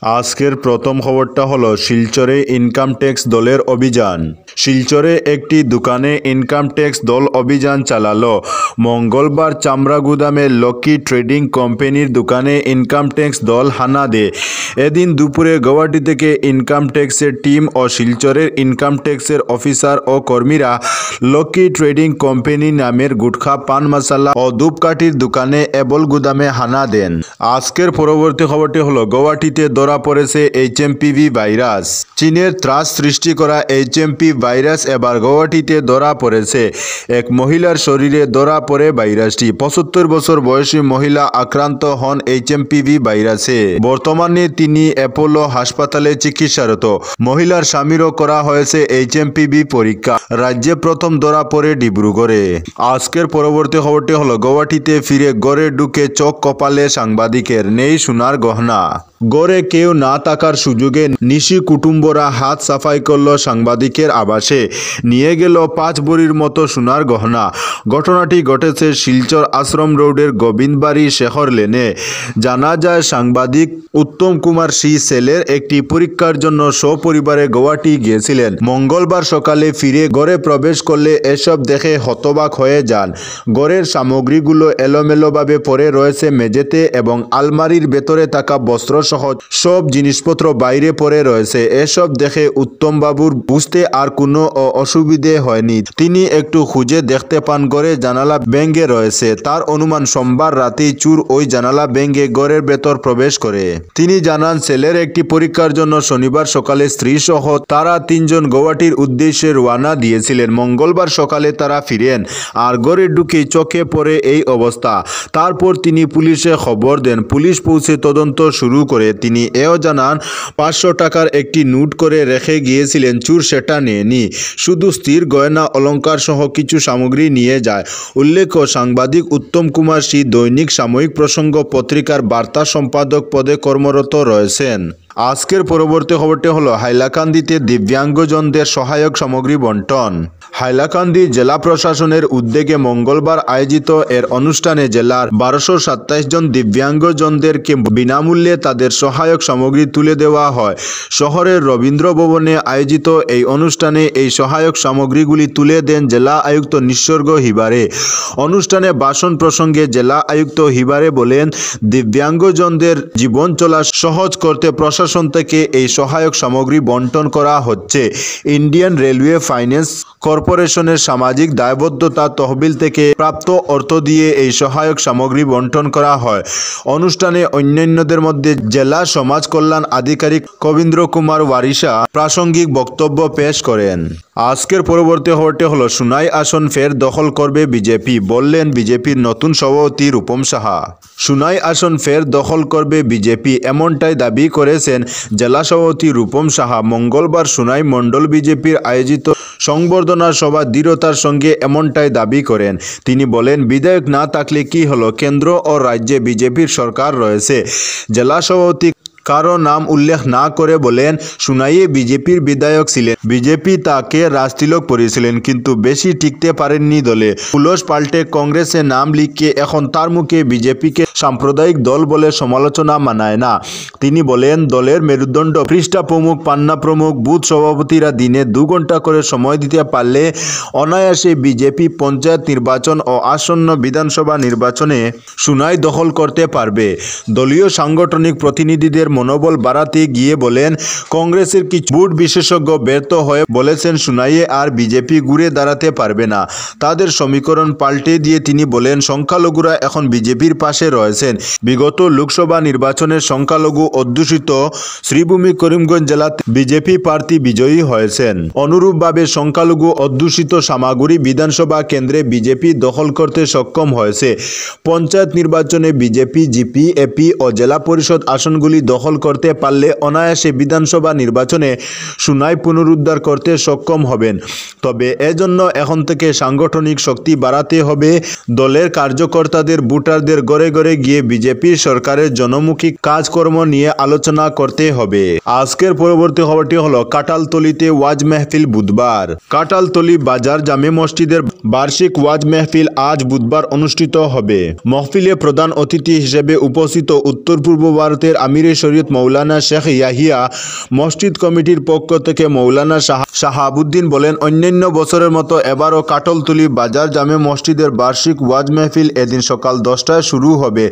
আজকের প্রথম খবরটা হলো শিলচরে ইনকাম ট্যাক্স দলের অভিযান। শিলচরে একটি দোকানে ইনকাম ট্যাক্স দল অভিযান চালালো। মঙ্গলবার চামড়া গুদামে লক্ষ্মী ট্রেডিং কোম্পানির দোকানে ইনকাম ট্যাক্স দল হানা দেয়। এদিন দুপুরে গৌহাটি থেকে ইনকাম ট্যাক্সের টিম ও শিলচরের ইনকাম ট্যাক্সের অফিসার ও কর্মীরা লক্ষ্মী ট্রেডিং কোম্পানি নামের গুটখা, পান মশালা ও ধূপকাঠির দোকানে এবল গুদামে হানা দেন। আজকের পরবর্তী খবরটি হলো গৌহাটিতে ধরা পড়েছে এইচএমপিভি ভাইরাস। চীনের ত্রাস সৃষ্টি করা এইচএমপি ভাইরাস এবার গৌহাটিতে ধরা পড়েছে। এক মহিলার শরীরে ধরা পড়ে ভাইরাসটি। ৭৫ বছর বয়সী মহিলা আক্রান্ত হন এইচএমপিভি ভাইরাসে। বর্তমানে তিনি অ্যাপোলো হাসপাতালে চিকিৎসারত। মহিলার স্বামীরও করা হয়েছে এইচএমপিভি পরীক্ষা। রাজ্যে প্রথম ধরা পড়ে ডিব্রুগড়ে। আজকের পরবর্তী খবরটি হলো গৌহাটিতে ফিরে গড়ে ঢুকে চোখ কপালে সাংবাদিকের, নেই সোনার গহনা। গড়ে কেউ না থাকার সুযোগে নিশি কুটুম্বরা হাত সাফাই করল সাংবাদিকের আবাসে, নিয়ে গেল ৫ ভরির মতো সোনার গহনা। ঘটনাটি ঘটেছে শিলচর আশ্রম রোডের গোবিন্দবাড়ি শেখর লেনে। জানা যায় সাংবাদিক উত্তম কুমার সি সেলের একটি পরীক্ষার জন্য সপরিবারে গৌহাটি গিয়েছিলেন। মঙ্গলবার সকালে ফিরে গড়ে প্রবেশ করলে এসব দেখে হতবাক হয়ে যান। গড়ের সামগ্রীগুলো এলোমেলোভাবে পড়ে রয়েছে মেঝেতে এবং আলমারির ভেতরে থাকা বস্ত্র সহ সব জিনিসপত্র বাইরে পড়ে রয়েছে। এসব দেখে উত্তম বাবুর বুঝতে আর কোনো অসুবিধে হয়নি। তিনি একটু খুঁজে দেখতে পান ঘরে জানালা ভেঙে রয়েছে। তার অনুমান সোমবার রাতেই চোর ওই জানালা ভেঙে ঘরের ভেতর প্রবেশ করে। তিনি জানান ছেলের একটি পরীক্ষার জন্য শনিবার সকালে স্ত্রী সহ তারা ৩ জন গৌহাটির উদ্দেশ্যে রওনা দিয়েছিলেন। মঙ্গলবার সকালে তারা ফিরেন আর ঘরে ঢুকে চোখে পড়ে এই অবস্থা। তারপর তিনি পুলিশে খবর দেন। পুলিশ পৌঁছে তদন্ত শুরু করে। তিনি এও জানান ৫০০ টাকার একটি নোট করে রেখে গিয়েছিলেন, চোর সেটা নেয়নি, শুধু স্থির গয়না অলংকার সহ কিছু সামগ্রী নিয়ে যায়। উল্লেখ্য, সাংবাদিক উত্তম কুমার সি দৈনিক সাময়িক প্রসঙ্গ পত্রিকার বার্তা সম্পাদক পদে কর্মরত রয়েছেন। আজকের পরবর্তী খবরটি হলো হাইলাকান্দিতে দিব্যাঙ্গজনদের সহায়ক সামগ্রী বন্টন। হাইলাকান্দি জেলা প্রশাসনের উদ্যোগে মঙ্গলবার আয়োজিত এর অনুষ্ঠানে জেলার ১২২৭ জন দিব্যাঙ্গজনদেরকে বিনামূল্যে তাদের সহায়ক সামগ্রী তুলে দেওয়া হয়। শহরের রবীন্দ্র ভবনে আয়োজিত এই অনুষ্ঠানে এই সহায়ক সামগ্রীগুলি তুলে দেন জেলা আয়ুক্ত নিসর্গ হিবারে। অনুষ্ঠানে ভাষণ প্রসঙ্গে জেলা আয়ুক্ত হিবারে বলেন, দিব্যাঙ্গজনদের জীবন চলা সহজ করতে প্রশাসন থেকে এই সহায়ক সামগ্রী বন্টন করা হচ্ছে। ইন্ডিয়ান রেলওয়ে ফাইন্যান্স কর্পোরেশনের সামাজিক দায়বদ্ধতা তহবিল থেকে প্রাপ্ত অর্থ দিয়ে এই সহায়ক সামগ্রী বন্টন করা হয়। অনুষ্ঠানে অন্যান্যদের মধ্যে জেলা সমাজ কল্যাণ আধিকারিক কবীন্দ্র কুমার ওয়ারিশা প্রাসঙ্গিক বক্তব্য পেশ করেন। আজকের পরবর্তী খবরটি হলো সুনাই আসন ফের দখল করবে বিজেপি, বললেন বিজেপির নতুন সভাপতি রূপম সাহা। সুনাই আসন ফের দখল করবে বিজেপি, এমনটাই দাবি করেছেন জেলা সভাপতি রূপম সাহা। মঙ্গলবার সুনাই মণ্ডল বিজেপির আয়োজিত সংবর্ধনা সভা দৃঢ়তার সঙ্গে এমনটাই দাবি করেন। তিনি বলেন, বিধায়ক না থাকলে কি হলো, কেন্দ্র ও রাজ্যে বিজেপির সরকার রয়েছে। জেলা সভাপতি কারো নাম উল্লেখ না করে বলেন, সুনাইয়ে বিজেপির বিধায়ক ছিলেন, বিজেপি তাকে রাজতিলক পরিয়েছিলেন, কিন্তু বেশি টিকতে পারেননি দলে। পুলস পাল্টে কংগ্রেসে নাম লিখে এখন তার মুখে বিজেপিকে সাম্প্রদায়িক দল বলে সমালোচনা মানায় না। তিনি বলেন, দলের মেরুদণ্ড পৃষ্ঠা প্রমুখ, পান্না প্রমুখ, বুথ সভাপতিরা দিনে ২ ঘন্টা করে সময় দিতে পারলে অনায়াসে বিজেপি পঞ্চায়েত নির্বাচন ও আসন্ন বিধানসভা নির্বাচনে সুনাই দখল করতে পারবে। দলীয় সাংগঠনিক প্রতিনিধিদের মনোবল বাড়াতে গিয়ে বলেন, কংগ্রেসের কিছু বুট বিশেষজ্ঞ ব্যর্থ হয়ে বলেছেন সুনাইয়ে আর বিজেপি ঘুরে দাঁড়াতে পারবে না। তাদের সমীকরণ পাল্টে দিয়ে তিনি বলেন, সংখ্যালঘুরা এখন বিজেপির পাশে রয়েছেন। বিগত লোকসভা নির্বাচনের সংখ্যালঘু অধ্যুষিত শ্রীভূমি করিমগঞ্জ জেলাতে বিজেপি প্রার্থী বিজয়ী হয়েছেন। অনুরূপভাবে সংখ্যালঘু অধ্যুষিত সামাগুড়ি বিধানসভা কেন্দ্রে বিজেপি দখল করতে সক্ষম হয়েছে। পঞ্চায়েত নির্বাচনে বিজেপি জিপি, এপি ও জেলা পরিষদ আসনগুলি দখল করতে পারলে অনায়াসে বিধানসভা নির্বাচনে সুনাই পুনরুদ্ধার করতে সক্ষম হবেন। তবে এজন্য এখন থেকে সাংগঠনিক শক্তি বাড়াতে হবে। দলের কার্যকর্তাদের, ভোটারদের ঘরে ঘরে গিয়ে বিজেপির সরকারের জনমুখী কাজকর্ম নিয়ে আলোচনা করতে হবে। আজকের পরবর্তী খবরটি হলো কাটালতলিতে ওয়াজ মেহফিল বুধবার। কাটালতলি বাজার জামে মসজিদের বার্ষিক ওয়াজ মেহফিল আজ বুধবার অনুষ্ঠিত হবে। মহফিলে প্রধান অতিথি হিসেবে উপস্থিত উত্তর পূর্ব ভারতের আমিরে শরীফ শরীয়ত মৌলানা শেখ ইয়াহিয়া, মসজিদ কমিটির পক্ষ থেকে মৌলানা শাহাবুদ্দিন বলেন, অন্যান্য বছরের মতো এবারও কাটলতলী বাজার জামে মসজিদের বার্ষিক ওয়াজ মেহফিল এদিন সকাল 10টায় শুরু হবে,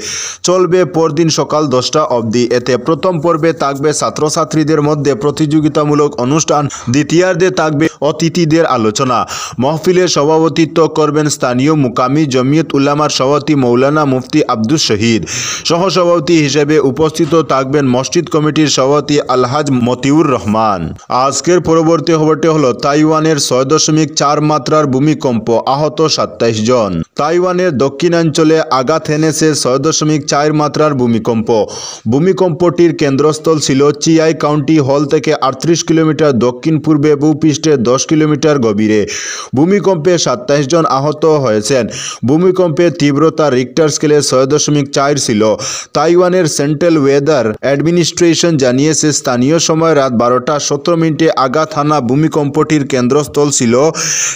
চলবে পরদিন সকাল 10টা অবধি। এতে প্রথম পর্বে থাকবে ছাত্রছাত্রীদের মধ্যে প্রতিযোগিতামূলক অনুষ্ঠান, দ্বিতীয়ার্ধে থাকবে অতিথিদের আলোচনা। মহফিলের সভাপতিত্ব করবেন স্থানীয় মুকামি জমিয়ত উলামার সভাপতি মৌলানা মুফতি আব্দুস শহীদ। সহসভাপতি হিসেবে উপস্থিত থাকবেন মসজিদ কমিটির সভাপতি আলহাজ মতিউর রহমান। আজকের পরবর্তী খবরটি হলো তাইওয়ানের 6.4 মাত্রার ভূমিকম্প, আহত 27 জন। তাইওয়ানের দক্ষিণাঞ্চলে আঘাত এনেছে 6.4 মাত্রার ভূমিকম্প। ভূমিকম্পটির কেন্দ্রস্থল ছিল চিয়াই কাউন্টি হল থেকে 38 কিলোমিটার দক্ষিণ পূর্বে ভূপৃষ্ঠে 10 কিলোমিটার গভীরে। ভূমিকম্পে 27 জন আহত হয়েছেন। ভূমিকম্পের তীব্রতা রিক্টার স্কেলে 6.4 ছিল। তাইওয়ানের সেন্ট্রাল ওয়েদার অ্যাডমিনিস্ট্রেশন জানিয়েছে, স্থানীয় সময় রাত 12:17 আঘাত হানা ভূমিকম্পটির কেন্দ্রস্থল ছিল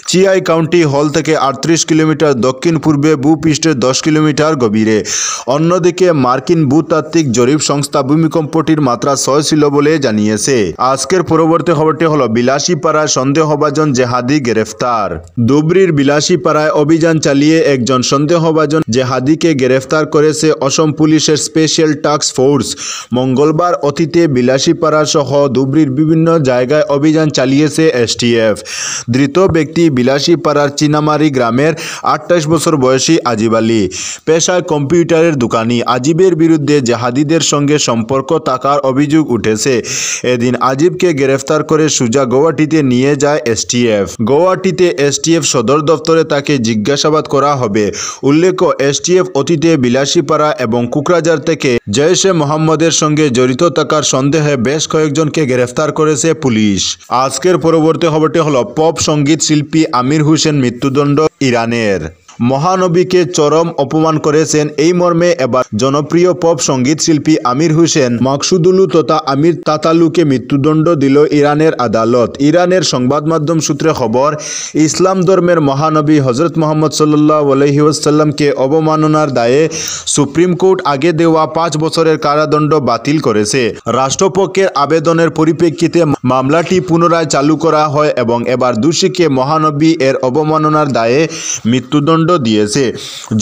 চিয়াই কাউন্টি হল থেকে 38 কিলোমিটার দক্ষিণ পূর্বে ভূপৃষ্ঠে 10 কিলোমিটার গভীরে। অন্যদিকে মার্কিন ভূতাত্ত্বিক জরিপ সংস্থা ভূমিকম্পটির মাত্রা 6 ছিল বলে জানিয়েছে। আজকের পরবর্তী খবরটি হলো বিলাসীপাড়ায় সন্দেহভাজন জেহাদি গ্রেফতার। ধুবড়ীর বিলাসীপাড়ায় অভিযান চালিয়ে একজন সন্দেহভাজন জেহাদিকে গ্রেফতার করেছে অসম পুলিশের স্পেশাল টাস্ক ফোর্স। মঙ্গলবার অতীতে বিলাসীপাড়া সহ ধুবড়ীর বিভিন্ন জায়গায় অভিযান চালিয়েছে এসটিএফ। ধৃত ব্যক্তি বিলাসীপাড়ার চিনামারি গ্রামের 28 বছর বয়সী আজিব আলী, পেশায় কম্পিউটারের দোকানি। আজিবের বিরুদ্ধে জেহাদিদের সঙ্গে সম্পর্ক থাকার অভিযোগ উঠেছে। এদিন আজিবকে গ্রেফতার করে সোজা গৌহাটিতে নিয়ে যায় এসটিএফ। গৌহাটিতে এসটিএফ সদর দপ্তরে তাকে জিজ্ঞাসাবাদ করা হবে। উল্লেখ্য, এসটিএফ অতীতে বিলাসীপাড়া এবং কুকরাঝার থেকে জৈশে মোহাম্মদের সঙ্গে জড়িত থাকার সন্দেহে বেশ কয়েকজনকে গ্রেফতার করেছে পুলিশ। আজকের পরবর্তী খবরটি হলো পপ সঙ্গীত শিল্পী আমির হোসেন মৃত্যুদণ্ড ইরানের। মহানবীকে চরম অপমান করেছেন এই মর্মে এবার জনপ্রিয় পপ সঙ্গীত শিল্পী আমির হোসেন মাকসুদুলু তথা আমির তাতালুকে মৃত্যুদণ্ড দিল ইরানের আদালত। ইরানের সংবাদ মাধ্যম সূত্রে খবর, ইসলাম ধর্মের মহানবী হজরত মোহাম্মদ সাল্লাল্লাহু আলাইহি ওয়াসাল্লামকে অবমাননার দায়ে সুপ্রিম কোর্ট আগে দেওয়া 5 বছরের কারাদণ্ড বাতিল করেছে। রাষ্ট্রপক্ষের আবেদনের পরিপ্রেক্ষিতে মামলাটি পুনরায় চালু করা হয় এবং এবার দোষীকে মহানবী এর অবমাননার দায়ে মৃত্যুদণ্ড দিয়েছে।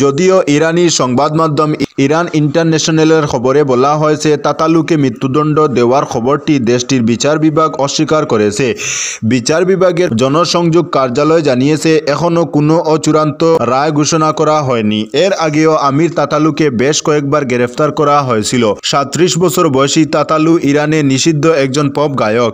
যদিও ইরানি সংবাদ মাধ্যম ইরান ইন্টারন্যাশনালের খবরে বলা হয়েছে, তাতালুকে মৃত্যুদণ্ড দেওয়ার খবরটি দেশটির বিচার বিভাগ অস্বীকার করেছে। বিচার বিভাগের জনসংযোগ কার্যালয় জানিয়েছে, এখনও কোনো চূড়ান্ত রায় ঘোষণা করা হয়নি। এর আগেও আমির তাতালুকে বেশ কয়েকবার গ্রেফতার করা হয়েছিল। 37 বছর বয়সী তাতালু ইরানে নিষিদ্ধ একজন পপ গায়ক।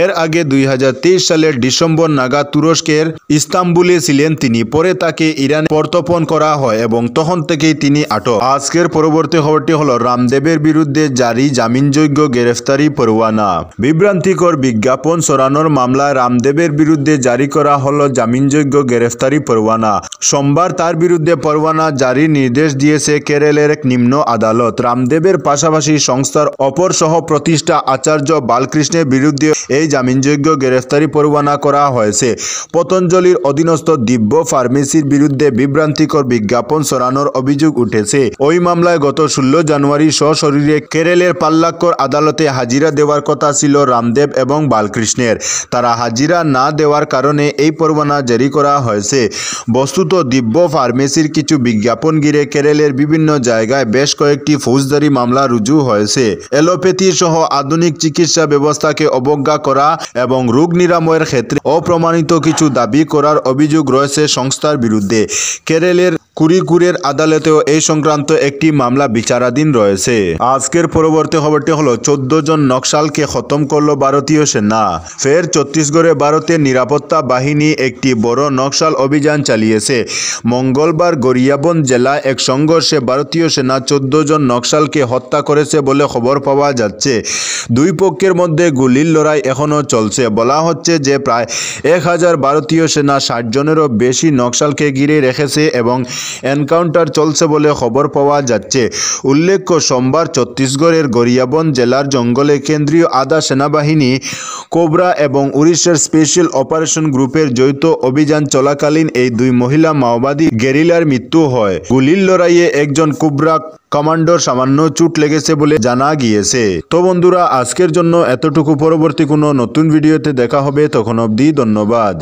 এর আগে 2023 সালের ডিসেম্বর নাগাদ তুরস্কের ইস্তাম্বুলে ছিলেন তিনি। পরে তাকে ইরানে প্রত্যর্পণ করা হয় এবং তখন থেকেই তিনি আটক। আজকের পরবর্তী খবরটি হলো রামদেবের বিরুদ্ধে জারি জামিনযোগ্য গ্রেফতারি পরোয়ানা। বিভ্রান্তিকর বিজ্ঞাপন ছড়ানোর মামলায় রামদেবের বিরুদ্ধে জারি করা হলো জামিনযোগ্য গ্রেফতারি পরোয়ানা। সোমবার তার বিরুদ্ধে পরোয়ানা জারির নির্দেশ দিয়েছে কেরলের এক নিম্ন আদালত। রামদেবের পাশাপাশি সংস্থার অপর সহ প্রতিষ্ঠা আচার্য বালকৃষ্ণের বিরুদ্ধে এই জামিনযোগ্য গ্রেফতারি পরোয়ানা করা হয়েছে। পতঞ্জলির অধীনস্থ দিব্য ফার্মেসির বিরুদ্ধে বিভ্রান্তিকর বিজ্ঞাপন ছড়ানোর অভিযোগ উঠেছে। ওই মামলায় গত 16 জানুয়ারি সশরীরে কেরলের পাল্লাক্কর আদালতে হাজিরা দেওয়ার কথা ছিল রামদেব এবং বালকৃষ্ণের। তারা হাজিরা না দেওয়ার কারণে এই পরোয়ানা জারি করা হয়েছে। বস্তুত দিব্য ফার্মেসির কিছু বিজ্ঞাপন ঘিরে কেরলের বিভিন্ন জায়গায় বেশ কয়েকটি ফৌজদারি মামলা রুজু হয়েছে। এলোপ্যাথি সহ আধুনিক চিকিৎসা ব্যবস্থাকে অবজ্ঞা করা এবং রোগ নিরাময়ের ক্ষেত্রে অপ্রমাণিত কিছু দাবি করার অভিযোগ রয়েছে সংস্থার বিরুদ্ধে। কেরলের কুরিকুরের আদালতেও এই সংক্রান্ত একটি মামলা বিচারাধীন রয়েছে। আজকের পরবর্তী খবরটি হলো 14 জন নকশালকে খতম করলো ভারতীয় সেনা। ফের ছত্তিশগড়ে ভারতের নিরাপত্তা বাহিনী একটি বড় নকশাল অভিযান চালিয়েছে। মঙ্গলবার গরিয়াবন্দ জেলায় এক সংঘর্ষে ভারতীয় সেনা 14 জন নকশালকে হত্যা করেছে বলে খবর পাওয়া যাচ্ছে। দুই পক্ষের মধ্যে গুলির লড়াই এখনও চলছে। বলা হচ্ছে যে প্রায় 1000 ভারতীয় সেনা 60 জনেরও বেশি নকশালকে ঘিরে রেখেছে এবং এনকাউন্টার চলছে বলে খবর পাওয়া যাচ্ছে। উল্লেখ্য, সোমবার ছত্তিশগড়ের গরিয়াবন্দ জেলার জঙ্গলে কেন্দ্রীয় আধা সেনাবাহিনী, কোবরা এবং উড়িষ্যার স্পেশাল অপারেশন গ্রুপের যৌথ অভিযান চলাকালীন এই দুই মহিলা মাওবাদী গেরিলার মৃত্যু হয়। গুলির লড়াইয়ে একজন কোবরা কমান্ডোর সামান্য চোট লেগেছে বলে জানা গিয়েছে। তো বন্ধুরা, আজকের জন্য এতটুকু। পরবর্তী কোনো নতুন ভিডিওতে দেখা হবে, তখন অবধি ধন্যবাদ।